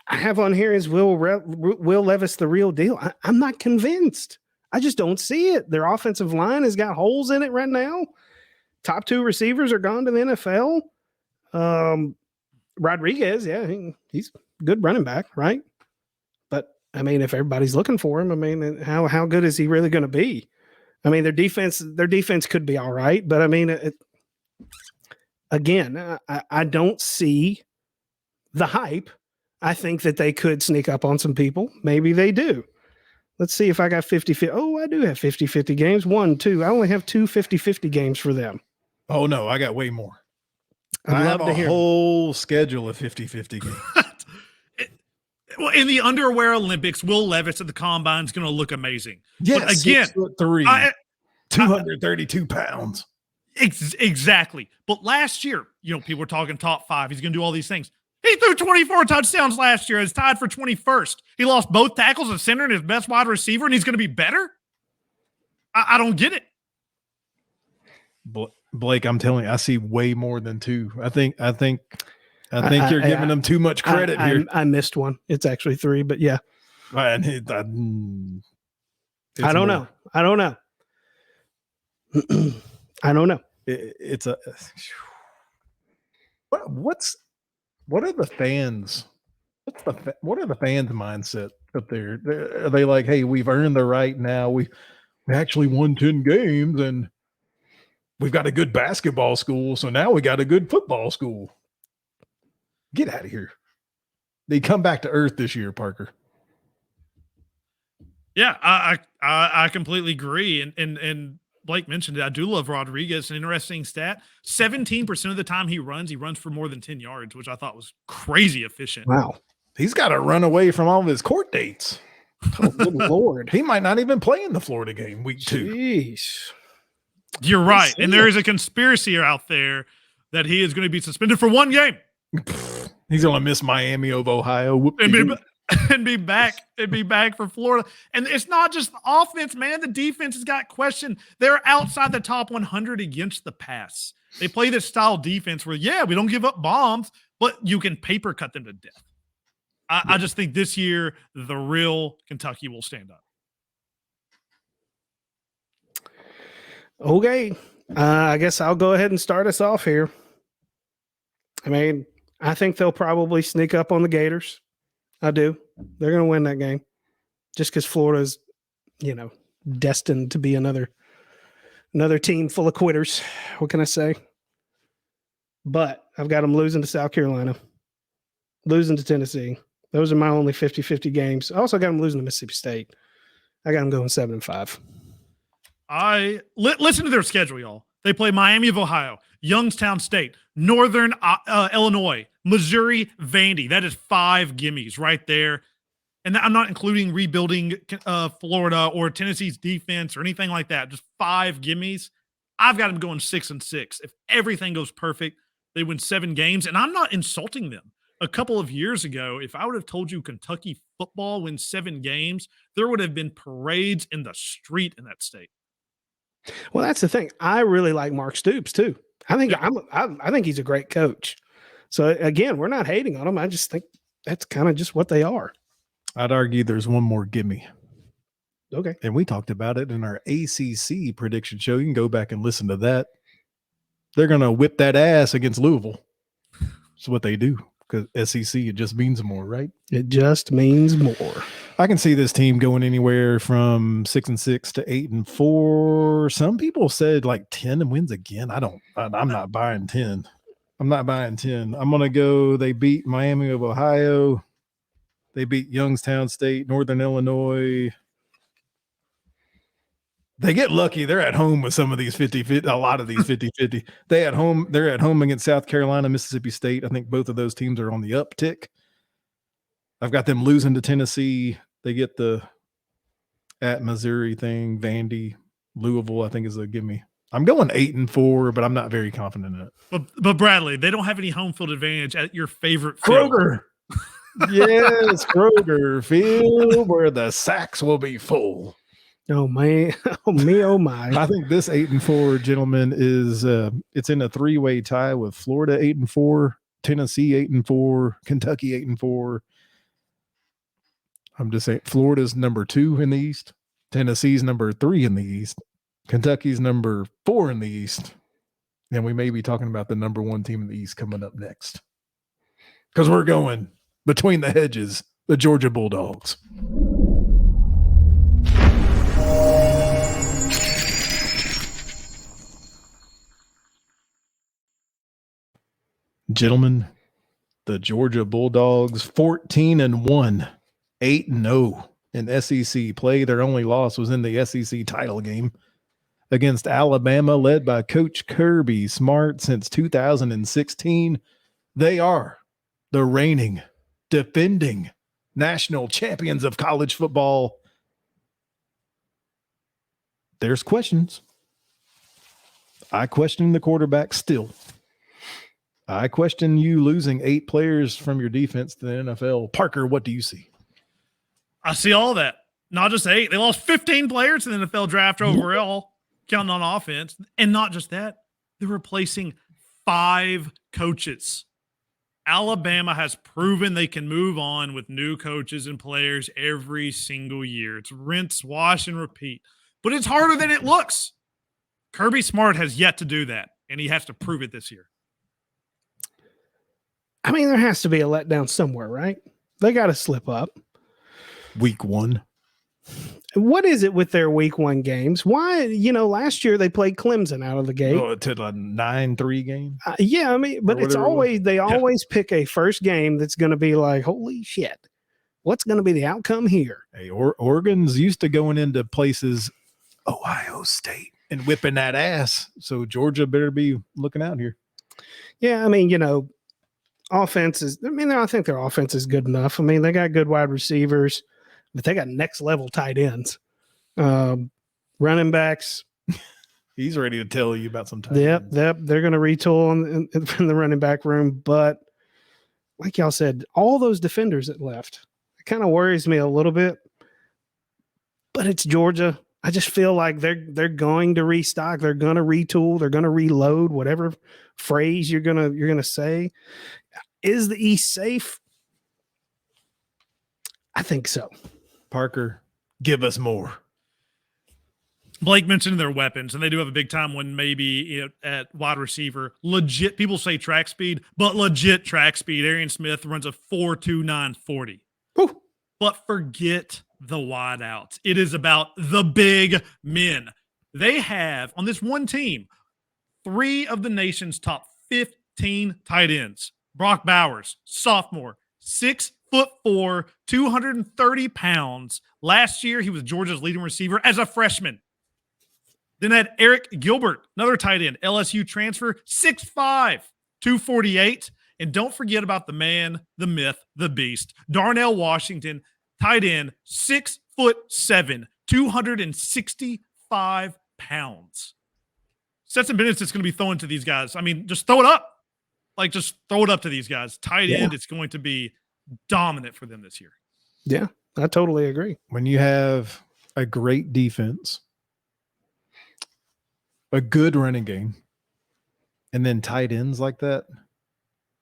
have on here is Will Levis the real deal. I'm not convinced. I just don't see it. Their offensive line has got holes in it right now. Top 2 receivers are gone to the NFL. Rodriguez, yeah, he's a good running back, right? But I mean, if everybody's looking for him, I mean, how good is he really going to be? I mean, their defense could be all right, but I mean, again, I don't see the hype. I think that they could sneak up on some people. Maybe they do. Let's see if I got 50-50. Oh, I do have 50-50 games. 1, 2. I only have 2 50-50 games for them. Oh, no, I got way more. I'd love to hear whole schedule of 50-50 games. Well, in the underwear Olympics, Will Levis at the combine is going to look amazing. Yeah, but again, 6'3", 232 pounds. Exactly. But last year, people were talking top 5. He's going to do all these things. He threw 24 touchdowns last year. He's tied for 21st. He lost both tackles, a center, and his best wide receiver, and he's going to be better? I don't get it. Blake, I'm telling you, I see way more than 2. I think you're giving them too much credit here. I missed one. It's actually 3, but yeah. I don't know. I don't know. I don't know. It's a what are the fans? What are the fans' mindset up there? Are they like, hey, we've earned the right now? We actually won 10 games and we've got a good basketball school, so now we got a good football school. Get out of here. They come back to earth this year, Parker. Yeah, I completely agree. And Blake mentioned it. I do love Rodriguez. An interesting stat. 17% of the time he runs for more than 10 yards, which I thought was crazy efficient. Wow. He's got to run away from all of his court dates. Oh, good Lord. He might not even play in the Florida game week 2. Jeez. You're right. And there is a conspiracy out there that he is going to be suspended for 1 game. He's going to miss Miami of Ohio. And be back for Florida. And it's not just the offense, man. The defense has got questioned. They're outside the top 100 against the pass. They play this style defense where, yeah, we don't give up bombs, but you can paper cut them to death. I just think this year the real Kentucky will stand up. Okay. I guess I'll go ahead and start us off here. I mean, I think they'll probably sneak up on the Gators. I do. They're going to win that game just because Florida's, destined to be another team full of quitters. What can I say? But I've got them losing to South Carolina, losing to Tennessee. Those are my only 50-50 games. I also got them losing to Mississippi State. I got them going 7-5. Listen to their schedule, y'all. They play Miami of Ohio, Youngstown State, Northern Illinois, Missouri, Vandy. That is 5 gimmies right there. And I'm not including rebuilding Florida or Tennessee's defense or anything like that. Just 5 gimmies. I've got them going 6-6. If everything goes perfect, they win 7 games, and I'm not insulting them. A couple of years ago, if I would have told you Kentucky football wins 7 games, there would have been parades in the street in that state. Well, that's the thing. I really like Mark Stoops too. I think I think he's a great coach. So again, we're not hating on him. I just think that's kind of just what they are. I'd argue there's one more gimme. Okay. And we talked about it in our ACC prediction show. You can go back and listen to that. They're going to whip that ass against Louisville. That's what they do. Because SEC, it just means more, right? It just means more. I can see this team going anywhere from 6-6 to 8-4. Some people said like 10 and wins again. I'm not buying 10. I'm not buying 10. I'm going to go. They beat Miami of Ohio. They beat Youngstown State, Northern Illinois. They get lucky. They're at home with some of these 50-50, a lot of these 50-50. They're at home against South Carolina, Mississippi State. I think both of those teams are on the uptick. I've got them losing to Tennessee. They get the at Missouri thing, Vandy, Louisville, I think is a gimme. I'm going 8-4, but I'm not very confident in it. But Bradley, they don't have any home field advantage at your favorite field. Kroger. Yes, Kroger field where the sacks will be full. Oh man, oh me, oh my! I think this 8-4, gentlemen, is it's in a 3-way tie with Florida 8-4, Tennessee 8-4, Kentucky 8-4. I'm just saying, Florida's number 2 in the East, Tennessee's number 3 in the East, Kentucky's number 4 in the East, and we may be talking about the number 1 team in the East coming up next, because we're going between the hedges, the Georgia Bulldogs. Gentlemen, the Georgia Bulldogs 14-1, 8-0 in SEC play. Their only loss was in the SEC title game against Alabama, led by Coach Kirby Smart since 2016. They are the reigning, defending national champions of college football. There's questions. I question the quarterback still. I question you losing 8 players from your defense to the NFL. Parker, what do you see? I see all that. Not just 8. They lost 15 players in the NFL draft overall, counting on offense. And not just that, they're replacing 5 coaches. Alabama has proven they can move on with new coaches and players every single year. It's rinse, wash, and repeat. But it's harder than it looks. Kirby Smart has yet to do that, and he has to prove it this year. I mean, there has to be a letdown somewhere, right? They got to slip up. Week 1. What is it with their week 1 games? Why, last year they played Clemson out of the gate. Oh, to a 9-3 game? Yeah, I mean, but it's always, they always pick a first game that's going to be like, holy shit, what's going to be the outcome here? Hey, Oregon's used to going into places, Ohio State, and whipping that ass. So Georgia better be looking out here. Yeah, I mean, offense is, I think their offense is good enough. I mean, they got good wide receivers, but they got next level tight ends, running backs. He's ready to tell you about some tight ends. Yep. They're going to retool in the running back room. But like y'all said, all those defenders that left, it kind of worries me a little bit. But it's Georgia. I just feel like they're going to restock. They're going to retool. They're going to reload, whatever phrase you're gonna say. Is the East safe? I think so. Parker, give us more. Blake mentioned their weapons, and they do have a big time one maybe at wide receiver. Legit, people say track speed, but legit track speed. Arian Smith runs a 4.29 40. Whew. But forget the wideouts. It is about the big men. They have, on this one team, 3 of the nation's top 15 tight ends. Brock Bowers, sophomore, 6'4", 230 pounds. Last year, he was Georgia's leading receiver as a freshman. Then had Eric Gilbert, another tight end, LSU transfer, 6'5", 248. And don't forget about the man, the myth, the beast, Darnell Washington, tight end, 6'7", 265 pounds. Stetson Bennett's just going to be throwing to these guys. I mean, just throw it up. Like, just throw it up to these guys. Tight end, it's going to be dominant for them this year. Yeah, I totally agree. When you have a great defense, a good running game, and then tight ends like that,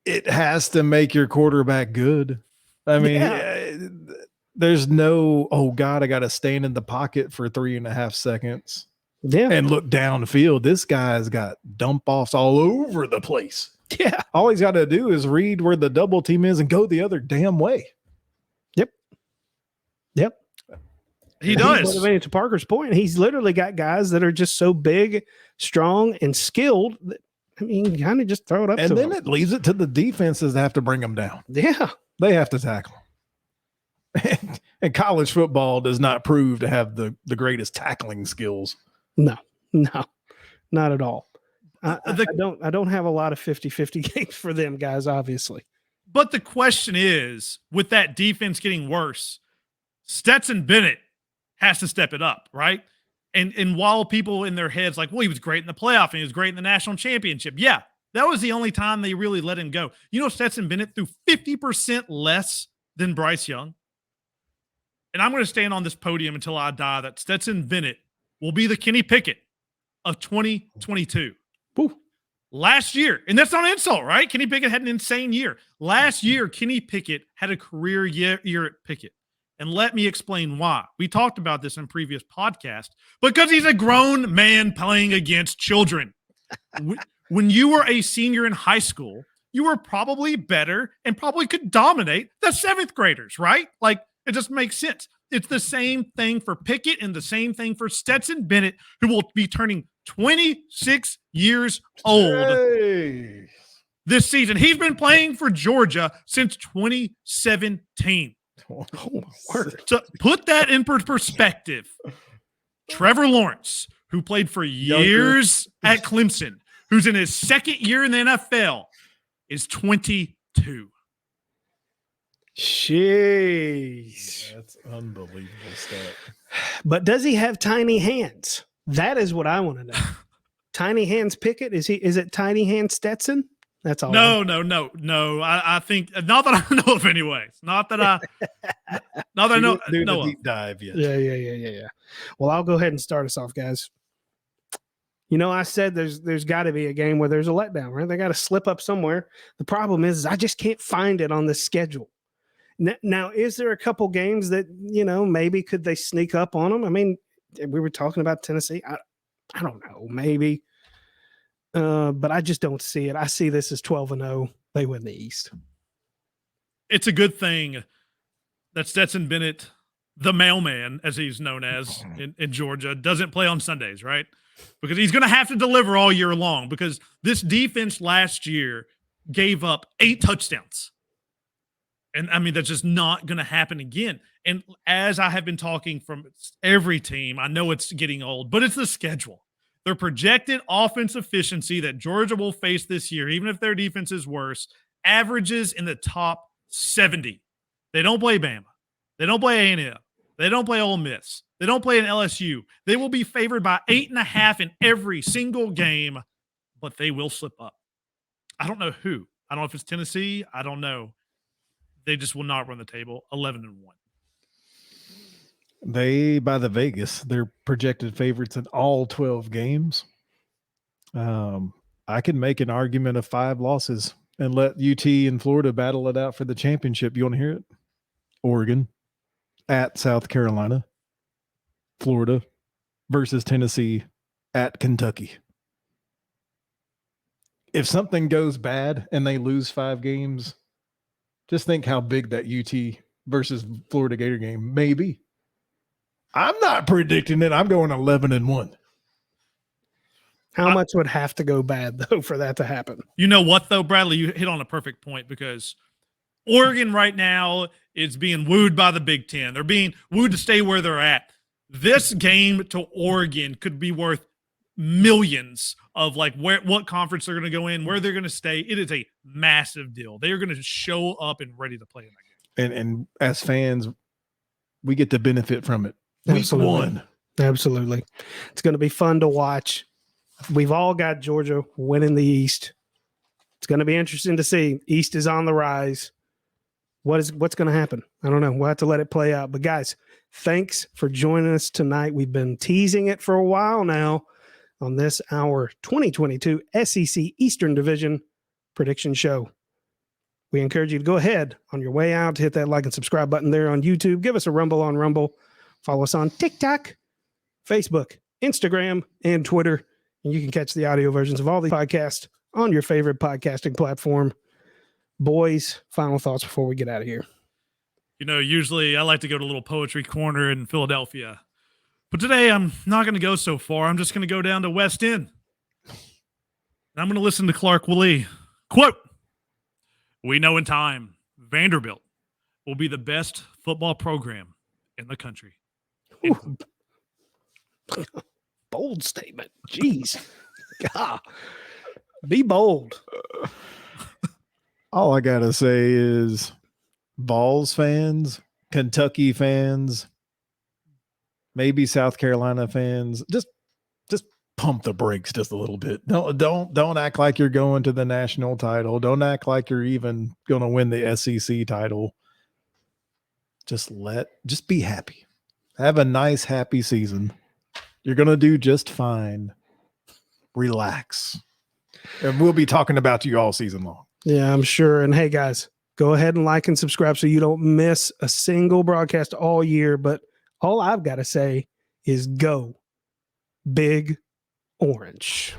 it has to make your quarterback good. I mean, there's no, oh God, I got to stand in the pocket for 3.5 seconds and look downfield. This guy's got dump offs all over the place. Yeah. All he's got to do is read where the double team is and go the other damn way. Yep. He does. I mean, to Parker's point, he's literally got guys that are just so big, strong, and skilled that, I mean, kind of just throw it up. And to then them. it leaves it to the defenses to have to bring them down. Yeah. They have to tackle. And college football does not prove to have the greatest tackling skills. No, not at all. I don't have a lot of 50-50 games for them guys, obviously. But the question is, with that defense getting worse, Stetson Bennett has to step it up, right? And while people in their heads like, well, he was great in the playoff and he was great in the national championship. Yeah, that was the only time they really let him go. You know, Stetson Bennett threw 50% less than Bryce Young. And I'm going to stand on this podium until I die that Stetson Bennett will be the Kenny Pickett of 2022. Woo. Last year, and that's not an insult, right? Kenny Pickett had an insane year. Last year, Kenny Pickett had a career year at Pickett. And let me explain why. We talked about this in previous podcasts. Because he's a grown man playing against children. When you were a senior in high school, you were probably better and probably could dominate the 7th graders, right? Like, it just makes sense. It's the same thing for Pickett and the same thing for Stetson Bennett, who will be turning 26 years old this season. He's been playing for Georgia since 2017. To put that in perspective, Trevor Lawrence, who played for years at Clemson, who's in his 2nd year in the NFL, is 22. Jeez. That's unbelievable stuff. But does he have tiny hands? That is what I want to know. Tiny hands Pickett? Is it tiny hands Stetson? That's all. No. I think not that I know of, anyways. Not that I know. Do a deep dive yet. Yeah. Well, I'll go ahead and start us off, guys. You know, I said there's got to be a game where there's a letdown, right? They got to slip up somewhere. The problem is I just can't find it on the schedule. Now, is there a couple games that, you know, maybe could they sneak up on them? I mean, we were talking about Tennessee. I don't know, maybe. But I just don't see it. I see this as 12-0. They win the East. It's a good thing that Stetson Bennett, the mailman, as he's known as in Georgia, doesn't play on Sundays, right? Because he's going to have to deliver all year long, because this defense last year gave up 8 touchdowns. And, I mean, that's just not going to happen again. And as I have been talking from every team, I know it's getting old, but it's the schedule. Their projected offense efficiency that Georgia will face this year, even if their defense is worse, averages in the top 70. They don't play Bama. They don't play A&M. They don't play Ole Miss. They don't play an LSU. They will be favored by 8.5 in every single game, but they will slip up. I don't know who. I don't know if it's Tennessee. I don't know. They just will not run the table. 11-1. They, by the Vegas, they're projected favorites in all 12 games. I can make an argument of 5 losses and let UT and Florida battle it out for the championship. You want to hear it? Oregon at South Carolina, Florida versus Tennessee at Kentucky. If something goes bad and they lose 5 games, just think how big that UT versus Florida Gator game may be. I'm not predicting it. I'm going 11-1. How much would have to go bad, though, for that to happen? You know what, though, Bradley? You hit on a perfect point, because Oregon right now is being wooed by the Big Ten. They're being wooed to stay where they're at. This game to Oregon could be worth millions of, like, what conference they're going to go in, where they're going to stay. It is a massive deal. They are going to show up and ready to play in that game. And as fans, we get to benefit from it. Absolutely. Week 1. Absolutely. It's going to be fun to watch. We've all got Georgia winning the East. It's going to be interesting to see. East is on the rise. What's going to happen? I don't know. We'll have to let it play out. But guys, thanks for joining us tonight. We've been teasing it for a while now on this our 2022 SEC Eastern Division prediction show. We encourage you to go ahead on your way out, hit that like and subscribe button there on YouTube. Give us a rumble on Rumble. Follow us on TikTok, Facebook, Instagram, and Twitter. And you can catch the audio versions of all the podcasts on your favorite podcasting platform. Boys, final thoughts before we get out of here. You know, usually I like to go to a little poetry corner in Philadelphia. But today I'm not going to go so far. I'm just going to go down to West End. And I'm going to listen to Clark Willie. Quote, "We know in time Vanderbilt will be the best football program in the country." Bold statement. Jeez. God. Be bold. All I got to say is Vols fans, Kentucky fans, maybe South Carolina fans, just pump the brakes just a little bit. Don't act like you're going to the national title. Don't act like you're even going to win the SEC title. Just be happy. Have a nice, happy season. You're going to do just fine. Relax. And we'll be talking about you all season long. Yeah, I'm sure. And hey, guys, go ahead and like and subscribe so you don't miss a single broadcast all year. But all I've got to say is go Big Orange.